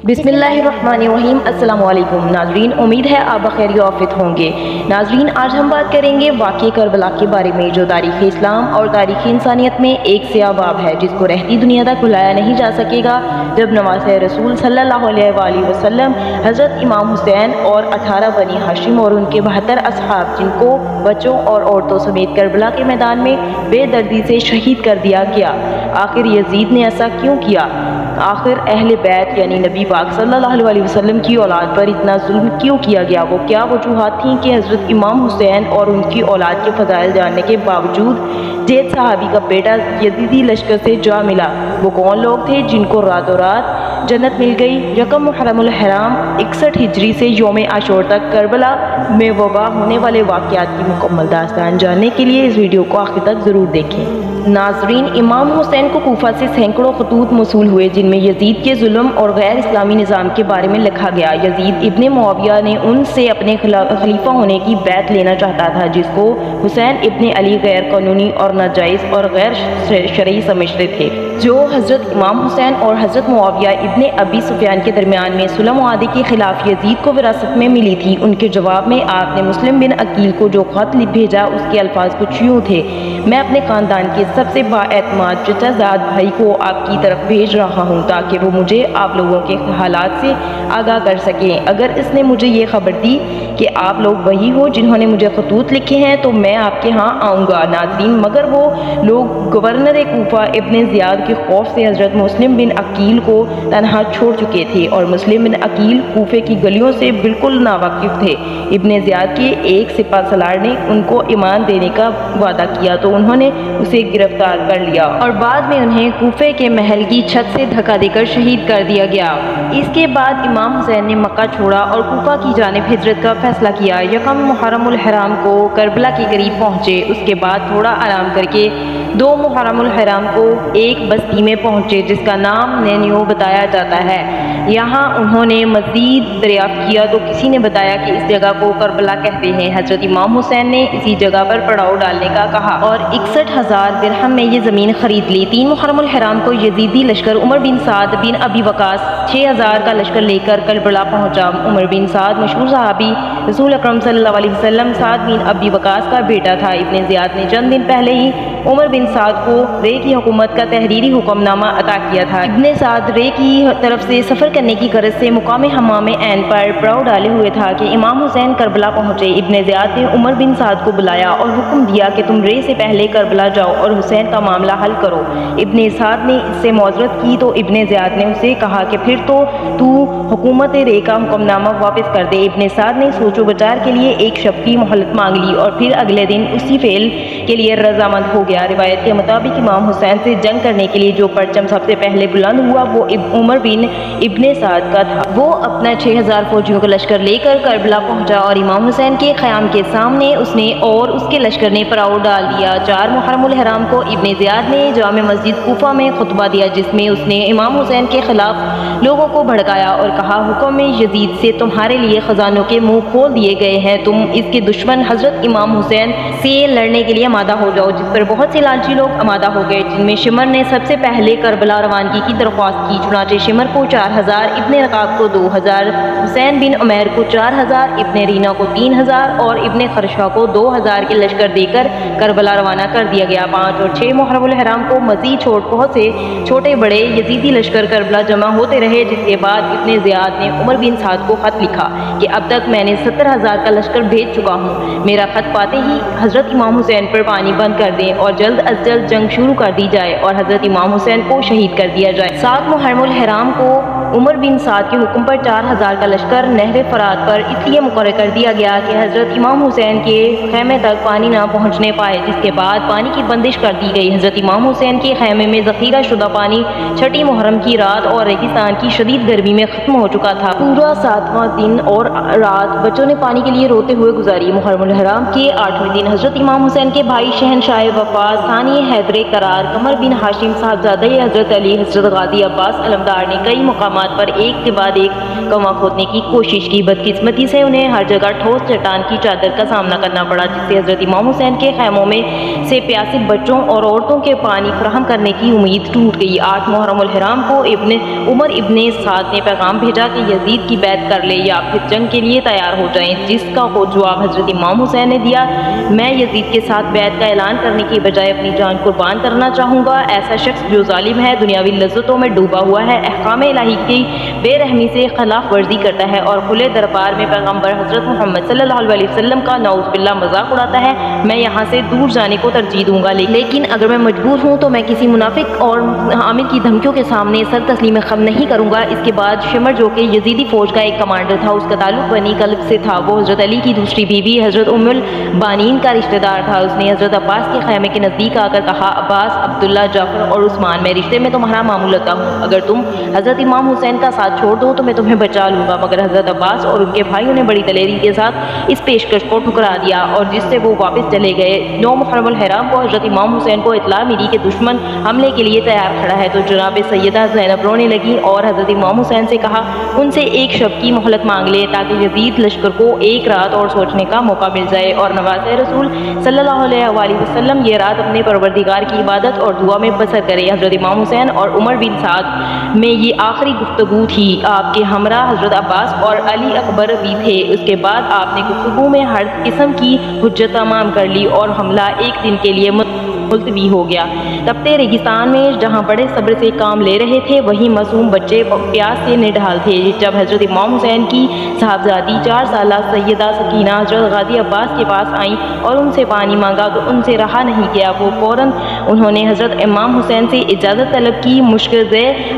बिस्मिल्लाहिर्रहमानिर्रहीम। अस्सलाम वालेकुम नाजरीन, उम्मीद है आप बखैर आफियत होंगे। नाजरीन, आज हम बात करेंगे वाक़ई करबला के बारे में, जो तारीख़ इस्लाम और तारीख़ इंसानियत में एक स्याह बाब है जिसको रहती दुनिया तक भुलाया नहीं जा सकेगा। जब नवासे रसूल सल्लल्लाहु अलैहि वसल्लम हज़रत इमाम हुसैन और 18 बनी हाशिम और उनके 72 असहाब, जिनको बच्चों और औरतों समेत करबला के मैदान में बेदर्दी से शहीद कर दिया गया, आखिर यजीद ने ऐसा क्यों किया? आखिर अहले बैत यानी नबी पाक सल्लल्लाहु अलैहि वसल्लम की औलाद पर इतना जुल्म क्यों किया गया? वो क्या वजूहात थीं कि हज़रत इमाम हुसैन और उनकी औलाद के फ़ज़ाइल जानने के बावजूद ज़ैद सहाबी का बेटा यजीदी लश्कर से जा मिला? वो कौन लोग थे जिनको रातों रात जन्नत मिल गई? यकम मुहर्रमुल हराम 61 हिजरी से यौम आशूर तक करबला में वबा होने वाले वाक़यात की मुकम्मल दास्तान जानने के लिए इस वीडियो को आखिर तक ज़रूर देखें। नाजरीन, इमाम हुसैन को कूफा से सैकड़ों खतूत मौसूल हुए जिनमें यजीद के जुल्म और गैर इस्लामी निज़ाम के बारे में लिखा गया। यजीद इब्ने मुआविया ने उनसे अपने खलीफा होने की बैत लेना चाहता था, जिसको हुसैन इब्ने अली गैर कानूनी और नाजायज़ और गैर शरई समझते थे। जो हज़रत इमाम हुसैन और हज़रत मुआविया इब्ने अबी सुफियान के दरमियान में सुलह मुआहदे के खिलाफ यजीद को विरासत में मिली थी, उनके जवाब में आपने मुस्लिम बिन अकील को जो खत भेजा उसके अल्फाज कुछ यूँ थे: मैं अपने ख़ानदान के सबसे बाएतमाद चचाजाद भाई को आपकी तरफ भेज रहा हूँ ताकि वो मुझे आप लोगों के हालात से आगाह कर सकें। अगर इसने मुझे ये खबर दी कि आप लोग वही हो जिन्होंने मुझे खतूत लिखे हैं तो मैं आपके यहाँ आऊँगा। नाज़रीन, मगर वो लोग गवर्नर कूफा इब्ने ज़ियाद के खौफ से हज़रत मुस्लिम बिन अकील को तनहा छोड़ चुके थे और मुस्लिम बिन अकील कूफे की गलियों से बिल्कुल नावाकिफ़ थे। इब्ने ज़ियाद के एक सिपह सलार ने उनको ईमान देने का वादा किया तो उन्होंने उसे गिरफ्तार कर लिया और बाद में उन्हें कूफे के महल की छत से धक्का देकर शहीद कर दिया गया। इसके बाद इमाम हुसैन ने मक्का छोड़ा और कूफा की जानिब हिजरत का फैसला किया। यकम मुहर्रमुल हराम को करबला के करीब पहुँचे। उसके बाद थोड़ा आराम करके 2 मुहर्रमुल हराम को एक बस्ती में पहुँचे जिसका नाम नैनियो बताया जाता है। यहाँ उन्होंने मज़ीद दरियाफ्त किया तो किसी ने बताया कि इस जगह को करबला कहते हैं। हज़रत इमाम हुसैन ने इसी जगह पर पड़ाव डालने का कहा और 61,000 दिरहम में ये ज़मीन खरीद ली। 3 मुहर्रमुल हराम को यजीदी लश्कर उमर बिन साद बिन अबी वकास 6,000 का लश्कर लेकर करबला पहुँचा। उमर बिन साद मशहूर सहाबी रसूल अकरम सल्लल्लाहु अलैहि वसल्लम साद बिन अबी वकास का बेटा था। इब्ने ज़ियाद ने चंद दिन पहले ही उमर बिन साद को रे की हुकूमत का तहरीरी हुक्मनामा अता किया था। इब्ने साद रे की तरफ से सफ़र करने की गरज से मुकाम हमाम ऐन पर पड़ाव डाले हुए था कि इमाम हुसैन करबला पहुँचे। इब्ने ज़ियाद ने उमर बिन साद को बुलाया और हुक्म दिया कि तुम रे से पहले करबला जाओ और हुसैन का मामला हल करो। इब्ने साद ने इससे मौज़रत की तो इब्ने ज़ियाद ने उसे कहा कि फिर तो तू हुकूमत रे का हुक्मनामा वापस कर दे। इब्ने साद ने सोचो विचार के लिए एक शब की मोहलत मांग ली और फिर अगले दिन उसी फेल के लिए रजामंद हो गया। रिवायत के मुताबिक इमाम हुसैन से जंग करने के लिए जो परचम सबसे पहले बुलंद हुआ वो उमर बिन इब्ने साद का था। वो अपना 6,000 फौजियों का लश्कर लेकर करबला पहुंचा और इमाम हुसैन के ख़याम के सामने उसने और उसके लश्कर ने पड़ाव डाल दिया। 4 मुहर्रमुल हराम को इब्ने ज़ियाद ने जामे मस्जिद कूफा में खुतबा दिया जिसमें उसने इमाम हुसैन के खिलाफ लोगों को भड़काया और कहा, हुक्म में यजीद से तुम्हारे लिए खजानों के मुँह खोल दिए गए हैं, तुम इसके दुश्मन हज़रत इमाम हुसैन से लड़ने के लिए आमादा हो जाओ। जिस पर बहुत से लालची लोग आमादा हो गए, जिनमें शिमर ने सबसे पहले करबला रवानगी की दरख्वास्त की। चुनाचे शिमर को 4,000, इब्ने रकाब को 2,000, हुसैन बिन उमैर को 4,000, इब्ने रीना को 3,000 और इब्ने खरशा को 2,000 के लश्कर देकर करबला रवाना कर दिया गया। 5 और 6 मुहर्रमुल हराम को मज़ीद बहुत से छोटे बड़े यजीदी लश्कर करबला जमा होते रहे, जिसके बाद इब्ने ज़ियाद ने उमर बिन साद को ख़त लिखा कि अब तक मैंने 70,000 का लश्कर भेज चुका हूँ। मेरा ख़त पाते ही हज़रत इमाम हुसैन पर पानी बंद कर दें और जल्द अज जल्द जंग शुरू कर दी जाए और हज़रत इमाम हुसैन को शहीद कर दिया जाए। 7 मुहर्रमुल हराम को उमर बिन साद के हुक्म पर 4,000 का लश्कर नहर फरात पर इसलिए मुकर्रर कर दिया गया कि हज़रत इमाम हुसैन के खैमे तक पानी ना पहुँचने पाए, जिसके बाद पानी की बंदिश कर दी गई। हज़रत इमाम हुसैन के खैमे में ज़ख़ीरा शुदा पानी 6 मुहर्रम की रात और रेगिस्तान की शदीद गर्मी में ख़त्म हो चुका था। पूरा 7वां दिन और रात बच्चों ने पानी के लिए रोते हुए गुजारी। मुहर्रमुल हराम के 8वें दिन हज़रत इमाम हुसैन के भाई शहनशाह वफ़ा सानी हैदर करार कमर बिन हाशिम साहबजादे हज़रत अली हज़रत गाज़ी अब्बास अलमदार ने कई मकाम मकामात पर एक के बाद एक कंवा खोदने की कोशिश की। बदकिस्मती से उन्हें हर जगह ठोस चट्टान की चादर का सामना करना पड़ा, जिससे हजरत इमाम हुसैन के खैमों में से प्यासे बच्चों और औरतों के पानी फराहम करने की उम्मीद टूट गई। 8 मुहर्रम उल हराम को उमर इब्ने साद ने पैगाम भेजा कि यजीद की बैत कर ले या फिर जंग के लिए तैयार हो जाएं, जिसका खुद जवाब हजरत इमाम हुसैन ने दिया, मैं यजीद के साथ बैत का ऐलान करने की बजाय अपनी जान कुर्बान करना चाहूँगा। ऐसा शख्स जो जालिम है, दुनियावी लज्जतों में डूबा हुआ है, अहकाम इलाही की बेरहमी से खिलाफ वर्जी करता है और खुले दरबार में पैगम्बर हजरत मोहम्मद सल्लल्लाहु अलैहि वसल्लम का नऊज़ बिल्लाह मजाक उड़ाता है, मैं यहाँ से दूर जाने को तरजीह दूंगा। लेकिन अगर मैं मजबूर हूँ तो मैं किसी मुनाफिक और आमिर की धमकियों के सामने सर तस्लीम खम नहीं करूँगा। इसके बाद शिमर, जो कि यजीदी फौज का एक कमांडर था, उसका ताल्लुक बनी कल्ब से था। वो हजरत अली की दूसरी बीवी हजरत उम्मुल बानीन का रिश्तेदार था। उसने हजरत अब्बास के खैमे के नज़दीक आकर कहा, अब्बास, अब्दुल्ला, जाफर और उस्मान, मैं रिश्ते में तुम्हारा मामूल रखता हूँ। अगर तुम हजरत इमाम हुसैन का साथ छोड़ दो तो मैं तुम्हें बचा लूँगा। मगर हजरत अब्बास और उनके भाइयों ने बड़ी दलेरी के साथ इस पेशकश को ठुकरा दिया और जिससे वो वापस चले गए। 9 मुहर्रम उल हराम को हजरत इमाम हुसैन को इत्तला मिली कि दुश्मन हमले के लिए तैयार खड़ा है, तो जनाब सैयदा ज़ैनब रोने लगी और हजरत इमाम हुसैन से कहा, उनसे एक शब की मोहलत मांग ले ताकि यजीद लश्कर को एक रात और सोचने का मौका मिल जाए और नवाज़े रसूल सल्लल्लाहु अलैहि वसल्लम ये रात अपने परवरदिगार की इबादत और दुआ में बसर करे। हजरत इमाम हुसैन और उमर बिन साद में ये आखिरी गुफ्तगू थी। आपके हमरा हजरत अब्बास और अली अकबर भी थे। उसके बाद आपने गुफ्तगू में हर किस्म की हुज्जत तमाम कर ली और हमला एक दिन के लिए मुलतवी हो गया। तपते रेगिस्तान में जहाँ बड़े सब्र से काम ले रहे थे, वहीं मासूम बच्चे प्यास से निढाल थे। जब हजरत इमाम हुसैन की साहबजादी 4 साल सैयदा सकीना हजरत गाजी अब्बास के पास आईं और उनसे पानी मांगा तो उनसे रहा नहीं गया। वो फौरन उन्होंने हजरत इमाम हुसैन से इजाज़त तलब की। मुश्किल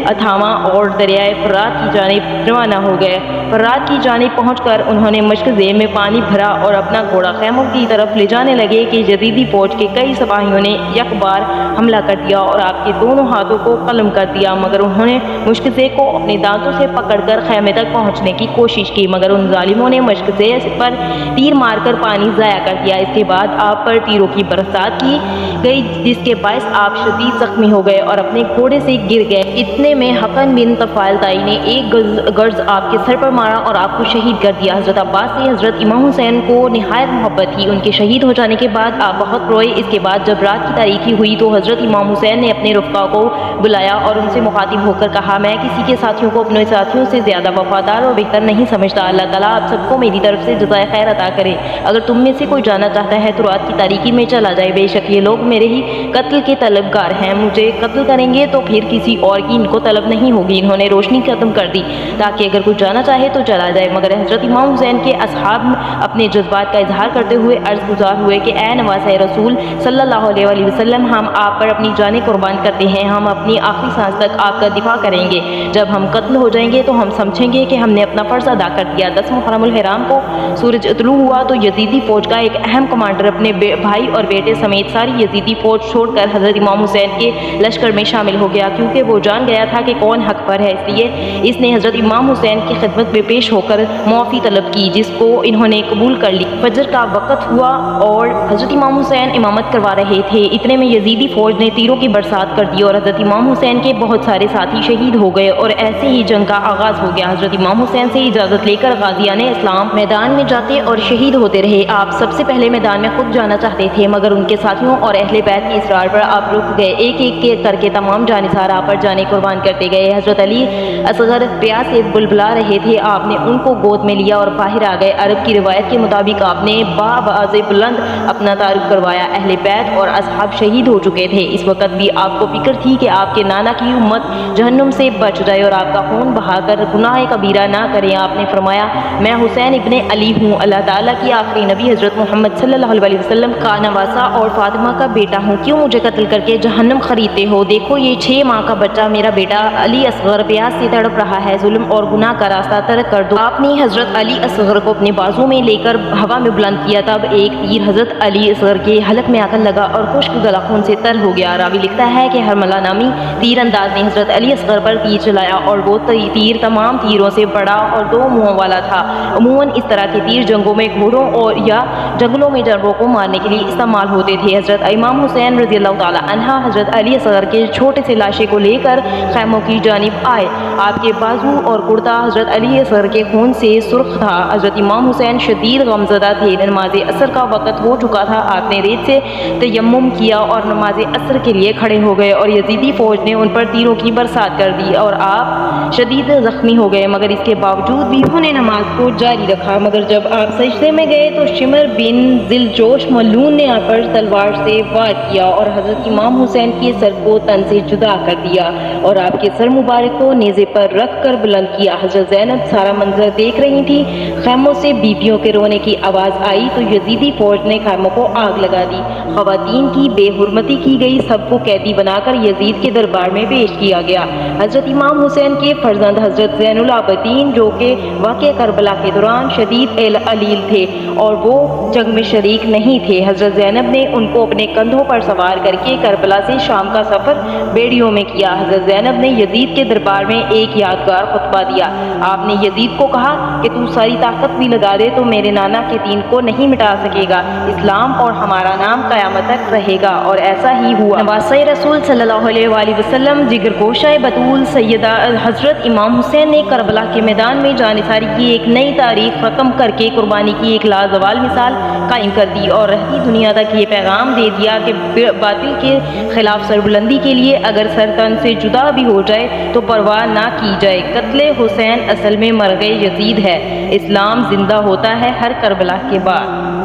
अथामा और दरियाए फरात की जानिब रवाना हो गए। फरात की जानिब पहुँचकर उन्होंने मुश्किल में पानी भरा और अपना घोड़ा खैमों की तरफ ले जाने लगे कि जदीदी फौज के कई सिपाहियों ने एक बार हमला कर दिया और आपके दोनों हाथों को कलम कर दिया। मगर उन्होंने मुश्किल को अपने दांतों से पकड़कर खैमे तक पहुंचने की कोशिश की, मगर उन जालिमों ने मुश्किल पर तीर मारकर पानी ज़ाया कर दिया। इसके बाद आप पर तीरों की बरसात की गई, जिसके बायस आप शदीद जख्मी हो गए और अपने घोड़े से गिर गए। इतने में हकन बिन तफाइल ताई ने एक गर्ज आपके सर पर मारा और आपको शहीद कर दिया। हजरत अब्बास से हजरत इमाम हुसैन को निहायत मोहब्बत थी। उनके शहीद हो जाने के बाद आप बहुत रोए। इसके बाद जब रात की तारीखी हुई तो हजरत इमाम हुसैन ने अपने रुफ़क़ा को बुलाया और उनसे मुखातिब होकर कहा, मैं किसी के साथियों को अपने साथियों से ज़्यादा वफादार और बेहतर नहीं समझता। अल्लाह ताला आप सबको मेरी तरफ से जज़ाए खैर अता करे। अगर तुम में से कोई जाना चाहता है तो रात की तारीकी में चला जाए। बेशक ये लोग मेरे ही कत्ल के तलबगार हैं। मुझे कत्ल करेंगे तो फिर किसी और की इनको तलब नहीं होगी। इन्होंने रोशनी खत्म कर दी ताकि अगर कोई जाना चाहे तो चला जाए। मगर हजरत इमाम हुसैन के असहाब अपने जज्बात का इजहार करते हुए अर्ज़ गुजार हुए कि ए नवाज़े रसूल सल्लल्लाहु अलैहि वसल्लम, हम आप पर अपनी जानें कुर्बान करते हैं। हम अपनी आखिरी सांस तक आपका दिफा करेंगे। जब हम कत्ल हो जाएंगे तो हम समझेंगे कि हमने अपना फ़र्ज़ अदा कर दिया। 10 मुहर्रम उल हराम को सूरज तुलू हुआ तो यजीदी फ़ौज का एक अहम कमांडर अपने भाई और बेटे समेत सारी यजीदी फ़ौज छोड़कर हजरत इमाम हुसैन के लश्कर में शामिल हो गया। क्योंकि वो जान गया था कि कौन हक पर है, इसलिए इसने हजरत इमाम हुसैन की खिदमत में पेश होकर मुआफ़ी तलब की, जिसको इन्होंने कबूल कर ली। फजर का वक़्त हुआ और हजरत इमाम हुसैन इमामत करवा रहे थे। इतने में यजीदी फ़ौज ने तीरों की बरसात कर दी और हजरत इमाम हुसैन के बहुत सारे साथी शहीद हो गए और ऐसे ही जंग का आगाज़ हो गया। हजरत इमाम हुसैन से इजाज़त लेकर गाज़ियाने इस्लाम मैदान में जाते और शहीद होते रहे। आप सबसे पहले मैदान में खुद जाना चाहते थे, मगर उनके साथियों और अहले बैत के इसरार पर आप रुक गए। एक एक करके तमाम जानिसार आप पर जाने कुर्बान करते गए। हजरत अली असगर प्यास से बुलबुला रहे थे, आपने उनको गोद में लिया और बाहर आ गए। अरब की रिवायत के मुताबिक आपने बाज़े बुलंद अपना तारुफ करवाया। अहले बैत और असहाब शहीद हो चुके थे। इस वक्त भी आपको फिक्र थी कि आपके नाना की उम्मत जहन्नुम से बच जाए और आपका खून बहाकर गुनाह कबीरा ना करें। आपने फरमाया, मैं हुसैन इब्ने अली हूँ, अल्लाह ताला की आखिरी नबी हजरत मोहम्मद सल्लल्लाहु अलैहि वसल्लम का नवासा और फातिमा का बेटा हूँ। क्यों मुझे कत्ल करके जहन्नम खरीदते हो? देखो ये 6 माह का बच्चा मेरा बेटा अली असगर प्यास से तड़प रहा है। जुल्म और गुनाह का रास्ता तर्क कर दो। आपने हजरत अली असगर को अपने बाजू में लेकर हवा में बुलंद किया। तब एक तीर हजरत अली असगर के हलक में आकर लगा और खुश्क गला खून से तर हो गया। रावी लिखता है कि हरमला नामी तीर अंदाज ने हजरत अली असगर पर तीर चलाया और वो तीर तमाम तीरों से बड़ा और 2 मुँहों वाला था। अमूमन इस तरह के तीर जंगों में घोड़ों और या जंगलों में जानवरों को मारने के लिए इस्तेमाल होते थे। हजरत इमाम इमाम हुसैन रज़ी अल्लाह ताला अन्हा हज़रत अली असग़र के छोटे से लाशे को लेकर खैमों की जानिब आए। आपके बाजू और कुर्ता हज़रत अली असग़र के खून से सुर्ख था। हज़रत इमाम हुसैन शदीद गमज़दा थे। नमाज असर का वक़्त हो चुका था। आपने रेत से तयम्मुम किया और नमाज असर के लिए खड़े हो गए और यजीदी फ़ौज ने उन पर तीरों की बरसात कर दी और आप शदीद ज़ख्मी हो गए, मगर इसके बावजूद भी उन्होंने नमाज को जारी रखा। मगर जब आप सजदे में गए तो शिमर बिन दिलजोश मलून ने आप पर तलवार से वार किया और हज़रत इमाम हुसैन के सर को तन से जुदा कर दिया और आपके सर मुबारक को नेज़े पर रख कर बुलंद किया। हज़रत ज़ैनब सारा मंजर देख रही थी। खैमों से बीबियों के रोने की आवाज़ आई तो यजीदी फ़ौज ने खैमों को आग लगा दी। ख़वातीन की बेहुरमती की गई, सबको कैदी बनाकर यजीद के दरबार में पेश किया गया। हज़रत इमाम हुसैन के फर्जंद हज़रत ज़ैनुल आबिदीन, जो कि वाक़या करबला के दौरान शदीद अलील थे और वो जंग में शरीक नहीं थे, हज़रत ज़ैनब ने उनको अपने कंधों पर सवार करके करबला से शाम का सफ़र बेड़ियों में किया। हज़रत ज़ैनब ने यजीद के दरबार में एक यादगार खुतबा दिया। आपने यजीद को कहा कि तू सारी ताकत भी लगा दे तो मेरे नाना के दीन को नहीं मिटा सकेगा। इस्लाम और हमारा नाम क़यामत तक रहेगा। और ऐसा ही हुआ। नवासे रसूल सल्लल्लाहु अलैहि वसल्लम जिगरगोशा बतूल सैयदा हज़रत इमाम हुसैन ने करबला के मैदान में जानिसारी की एक नई तारीख रकम करके कुर्बानी की एक लाजवाल मिसाल कायम कर दी और रहती दुनिया तक ये पैगाम दे दिया कि बातिल के खिलाफ सरबुलंदी के लिए अगर सर तन से जुदा भी हो जाए तो परवाह ना की जाए। कत्ले हुसैन असल में मरग़े यजीद है। इस्लाम जिंदा होता है हर करबला के बाद।